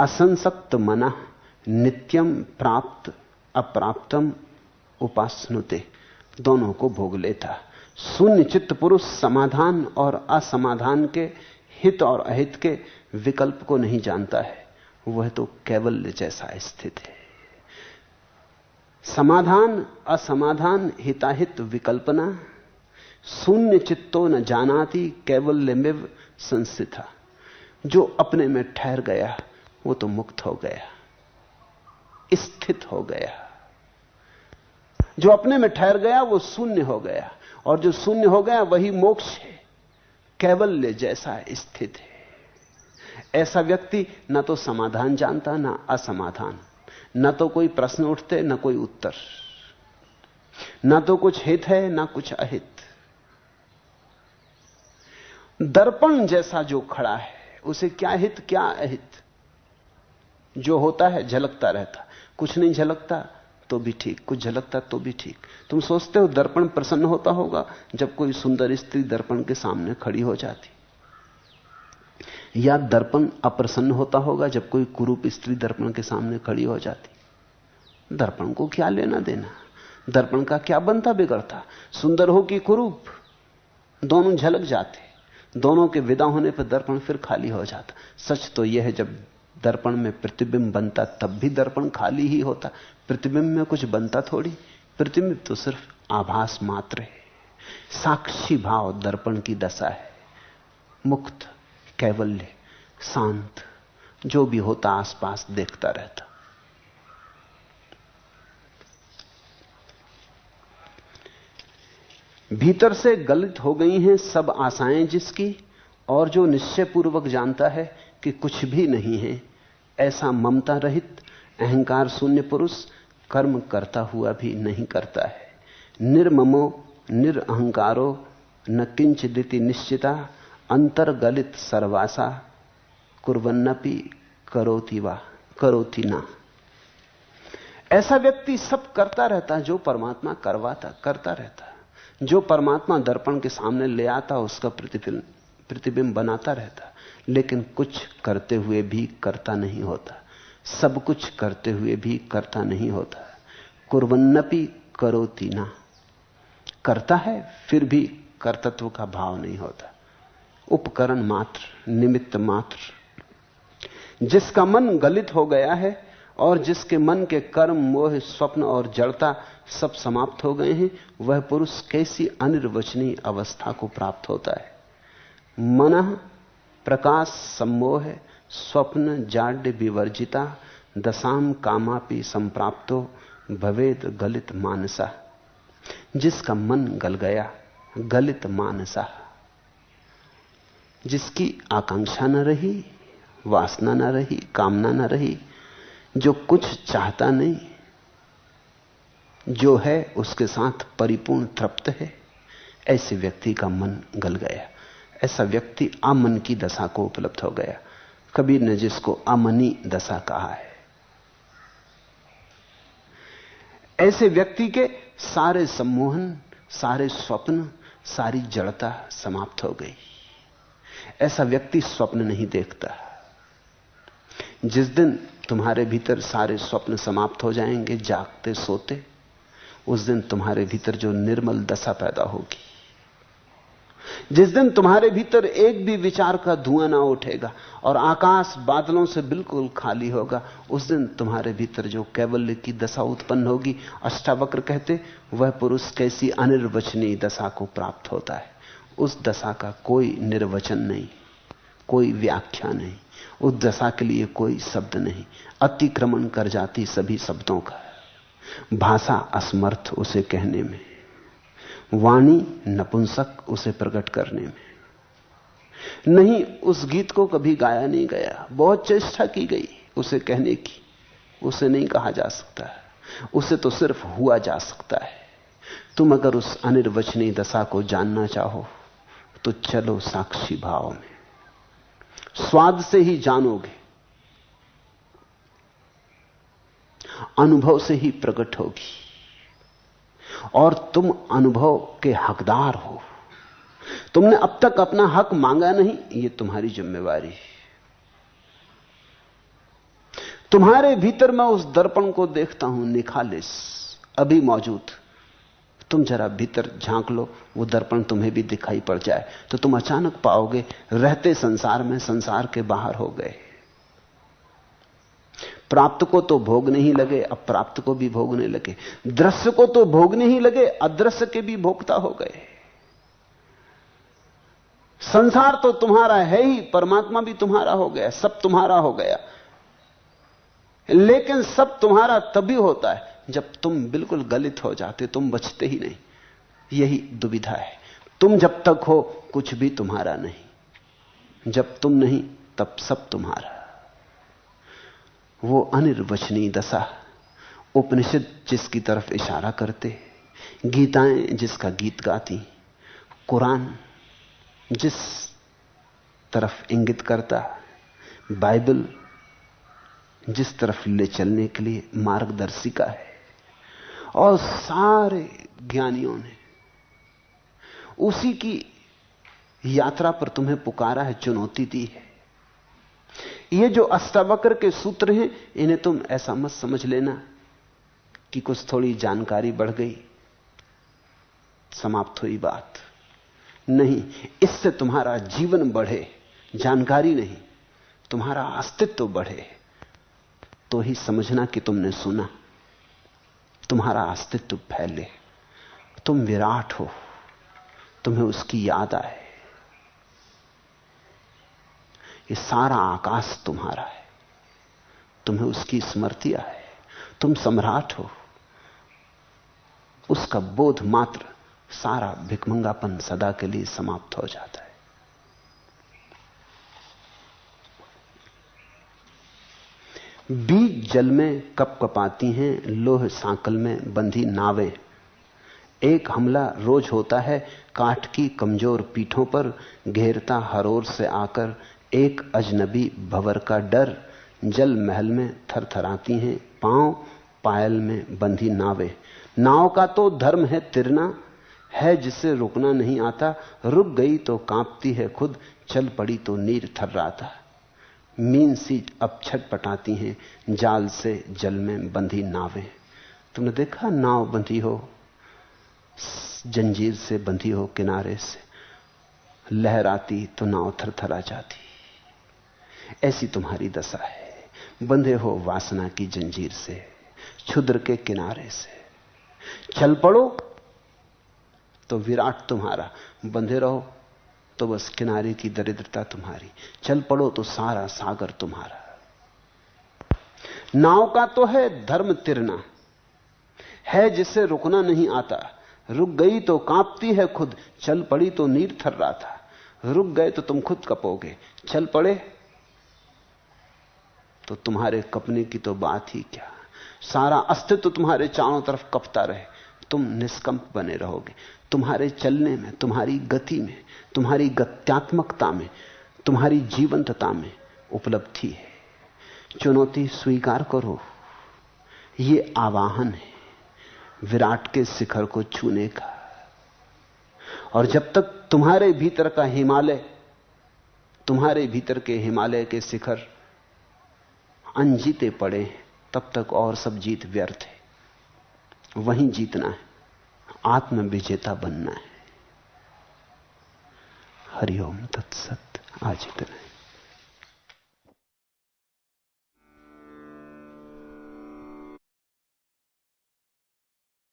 असंसक्त मना नित्यम प्राप्त अप्राप्तम उपासनुते, दोनों को भोग लेता। शून्य चित्त पुरुष समाधान और असमाधान के, हित और अहित के विकल्प को नहीं जानता है, वह तो कैवल्य जैसा स्थित है। समाधान असमाधान हिताहित विकल्पना, शून्य चित्तो न जानाति कैवल्यमेव संस्थिता। जो अपने में ठहर गया वो तो मुक्त हो गया, स्थित हो गया। जो अपने में ठहर गया वो शून्य हो गया, और जो शून्य हो गया वही मोक्ष है, कैवल्य जैसा स्थित है। ऐसा व्यक्ति न तो समाधान जानता न असमाधान, न तो कोई प्रश्न उठते न कोई उत्तर, न तो कुछ हित है न कुछ अहित। दर्पण जैसा जो खड़ा है उसे क्या हित क्या अहित, जो होता है झलकता रहता, कुछ नहीं झलकता तो भी ठीक, कुछ झलकता तो भी ठीक। तुम सोचते हो दर्पण प्रसन्न होता होगा जब कोई सुंदर स्त्री दर्पण के सामने खड़ी हो जाती, या दर्पण अप्रसन्न होता होगा जब कोई कुरूप स्त्री दर्पण के सामने खड़ी हो जाती। दर्पण को क्या लेना देना, दर्पण का क्या बनता बिगड़ता। सुंदर हो कि कुरूप, दोनों झलक जाते, दोनों के विदा होने पर दर्पण फिर खाली हो जाता। सच तो यह है जब दर्पण में प्रतिबिंब बनता तब भी दर्पण खाली ही होता, प्रतिबिंब में कुछ बनता थोड़ी। प्रतिबिंब तो सिर्फ आभास मात्र है। साक्षी भाव दर्पण की दशा है, मुक्त, कैवल्य, शांत, जो भी होता आसपास देखता रहता। भीतर से गलित हो गई हैं सब आशाएं जिसकी, और जो निश्चय पूर्वक जानता है कि कुछ भी नहीं है, ऐसा ममता रहित अहंकार शून्य पुरुष कर्म करता हुआ भी नहीं करता है। निर्ममो निरअहंकारो न किंचिदिति निश्चिता, अंतर्गलित सर्वासा कुर्वन्नपि करोति ना। ऐसा व्यक्ति सब करता रहता जो परमात्मा करता रहता। जो परमात्मा दर्पण के सामने ले आता उसका प्रतिबिंब बनाता रहता, लेकिन कुछ करते हुए भी करता नहीं होता, सब कुछ करते हुए भी करता नहीं होता। कुर्वन्नपि करोति ना, करता है फिर भी कर्तृत्व का भाव नहीं होता, उपकरण मात्र, निमित्त मात्र। जिसका मन गलित हो गया है और जिसके मन के कर्म, मोह, स्वप्न और जड़ता सब समाप्त हो गए हैं, वह पुरुष कैसी अनिर्वचनीय अवस्था को प्राप्त होता है। मनः प्रकाश सम्मोह स्वप्न जाड्य विवर्जिता, दशाम कामापि संप्राप्तो भवेद गलित मानसा। जिसका मन गल गया, गलित मानसा, जिसकी आकांक्षा न रही, वासना न रही, कामना न रही, जो कुछ चाहता नहीं, जो है उसके साथ परिपूर्ण तृप्त है, ऐसे व्यक्ति का मन गल गया। ऐसा व्यक्ति अमन की दशा को उपलब्ध हो गया। कबीर ने जिसको अमनी दशा कहा है। ऐसे व्यक्ति के सारे सम्मोहन, सारे स्वप्न, सारी जड़ता समाप्त हो गई। ऐसा व्यक्ति स्वप्न नहीं देखता। जिस दिन तुम्हारे भीतर सारे स्वप्न समाप्त हो जाएंगे, जागते सोते, उस दिन तुम्हारे भीतर जो निर्मल दशा पैदा होगी, जिस दिन तुम्हारे भीतर एक भी विचार का धुआं ना उठेगा और आकाश बादलों से बिल्कुल खाली होगा, उस दिन तुम्हारे भीतर जो कैवल्य की दशा उत्पन्न होगी, अष्टावक्र कहते, वह पुरुष कैसी अनिर्वचनीय दशा को प्राप्त होता है। उस दशा का कोई निर्वचन नहीं, कोई व्याख्या नहीं, उस दशा के लिए कोई शब्द नहीं, अतिक्रमण कर जाती सभी शब्दों का। भाषा असमर्थ उसे कहने में, वाणी नपुंसक उसे प्रकट करने में। नहीं, उस गीत को कभी गाया नहीं गया, बहुत चेष्टा की गई उसे कहने की, उसे नहीं कहा जा सकता, उसे तो सिर्फ हुआ जा सकता है। तुम अगर उस अनिर्वचनीय दशा को जानना चाहो तो चलो साक्षी भाव में, स्वाद से ही जानोगे, अनुभव से ही प्रकट होगी, और तुम अनुभव के हकदार हो। तुमने अब तक अपना हक मांगा नहीं, यह तुम्हारी जिम्मेवारी है। तुम्हारे भीतर मैं उस दर्पण को देखता हूं, निखालिस, अभी मौजूद। तुम जरा भीतर झांक लो, वो दर्पण तुम्हें भी दिखाई पड़ जाए, तो तुम अचानक पाओगे रहते संसार में संसार के बाहर हो गए। प्राप्त को तो भोगने ही लगे, अप्राप्त को भी भोगने लगे। दृश्य को तो भोगने ही लगे, अदृश्य के भी भोक्ता हो गए। संसार तो तुम्हारा है ही, परमात्मा भी तुम्हारा हो गया, सब तुम्हारा हो गया। लेकिन सब तुम्हारा तभी होता है जब तुम बिल्कुल गलित हो जाते, तुम बचते ही नहीं। यही दुविधा है। तुम जब तक हो कुछ भी तुम्हारा नहीं, जब तुम नहीं तब सब तुम्हारा। वो अनिर्वचनीय दशा, उपनिषद जिसकी तरफ इशारा करते, गीताएं जिसका गीत गाती, कुरान जिस तरफ इंगित करता, बाइबल जिस तरफ ले चलने के लिए मार्गदर्शिका है, और सारे ज्ञानियों ने उसी की यात्रा पर तुम्हें पुकारा है, चुनौती दी है। ये जो अष्टावक्र के सूत्र हैं, इन्हें तुम ऐसा मत समझ लेना कि कुछ थोड़ी जानकारी बढ़ गई, समाप्त हुई बात। नहीं, इससे तुम्हारा जीवन बढ़े, जानकारी नहीं, तुम्हारा अस्तित्व बढ़े, तो ही समझना कि तुमने सुना, तुम्हारा अस्तित्व फैले, तुम विराट हो, तुम्हें उसकी याद आए। ये सारा आकाश तुम्हारा है, तुम्हें उसकी स्मृति आए, तुम सम्राट हो। उसका बोध मात्र सारा भिखमंगापन सदा के लिए समाप्त हो जाता है। बीज जल में कप कपाती हैं, लोह सांकल में बंधी नावें। एक हमला रोज होता है काठ की कमजोर पीठों पर, घेरता हर ओर से आकर एक अजनबी भंवर का डर। जल महल में थरथराती हैं पांव, पायल में बंधी नावें। नाव का तो धर्म है तिरना, है जिसे रुकना नहीं आता। रुक गई तो कांपती है खुद, चल पड़ी तो नीर थर्राता। मीन सी अब छटपटाती हैं जाल से जल में बंधी नावें। तुमने देखा नाव बंधी हो, जंजीर से बंधी हो किनारे से, लहराती तो नाव थरथरा जाती। ऐसी तुम्हारी दशा है, बंधे हो वासना की जंजीर से, क्षुद्र के किनारे से। चल पड़ो तो विराट तुम्हारा, बंधे रहो तो बस किनारे की दरिद्रता तुम्हारी। चल पड़ो तो सारा सागर तुम्हारा। नाव का तो है धर्म तिरना, है जिसे रुकना नहीं आता। रुक गई तो कांपती है खुद, चल पड़ी तो नीर थर्राता। रुक गए तो तुम खुद कपोगे, चल पड़े तो तुम्हारे कपने की तो बात ही क्या। सारा अस्तित्व तुम्हारे चारों तरफ कपता रहे, तुम निष्कंप बने रहोगे। तुम्हारे चलने में, तुम्हारी गति में, तुम्हारी गत्यात्मकता में, तुम्हारी जीवंतता में उपलब्धि है। चुनौती स्वीकार करो, ये आवाहन है विराट के शिखर को छूने का। और जब तक तुम्हारे भीतर का हिमालय, तुम्हारे भीतर के हिमालय के शिखर अनजीते पड़े, तब तक और सब जीत व्यर्थ है। वहीं जीतना है, आत्म विजेता बनना है। हरिओम तत्सत। आज इतना है।